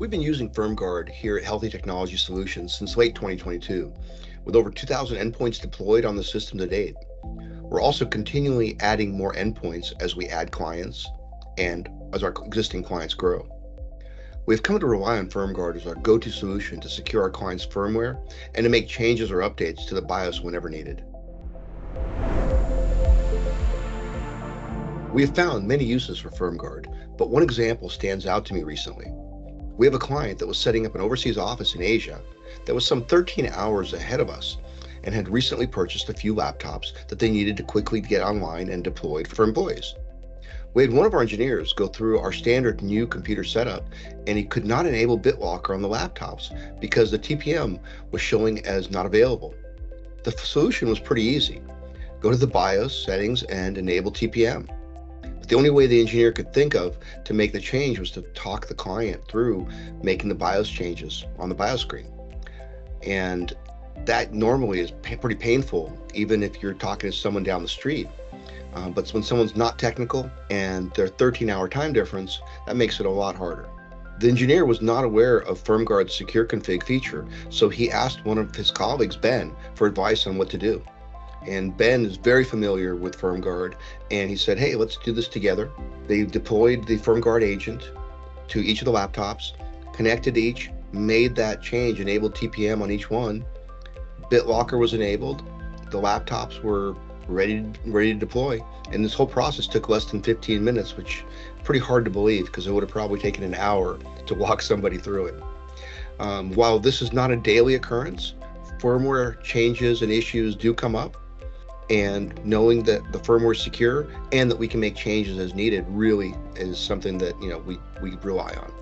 We've been using FirmGuard here at Healthy Technology Solutions since late 2022, with over 2,000 endpoints deployed on the system to date. We're also continually adding more endpoints as we add clients and as our existing clients grow. We've come to rely on FirmGuard as our go-to solution to secure our clients' firmware and to make changes or updates to the BIOS whenever needed. We have found many uses for FirmGuard, but one example stands out to me recently. We have a client that was setting up an overseas office in Asia that was some 13 hours ahead of us and had recently purchased a few laptops that they needed to quickly get online and deployed for employees. We had one of our engineers go through our standard new computer setup, and he could not enable BitLocker on the laptops because the TPM was showing as not available. The solution was pretty easy. Go to the BIOS settings and enable TPM. The only way the engineer could think of to make the change was to talk the client through making the BIOS changes on the BIOS screen. And that normally is pretty painful, even if you're talking to someone down the street. But when someone's not technical and their 13-hour time difference, that makes it a lot harder. The engineer was not aware of FirmGuard's secure config feature, so he asked one of his colleagues, Ben, for advice on what to do. And Ben is very familiar with FirmGuard, and he said, hey, let's do this together. They deployed the FirmGuard agent to each of the laptops, connected to each, made that change, enabled TPM on each one. BitLocker was enabled. The laptops were ready to deploy. And this whole process took less than 15 minutes, which is pretty hard to believe because it would have probably taken an hour to walk somebody through it. While this is not a daily occurrence, firmware changes and issues do come up. And knowing that the firmware is secure and that we can make changes as needed really is something that we rely on.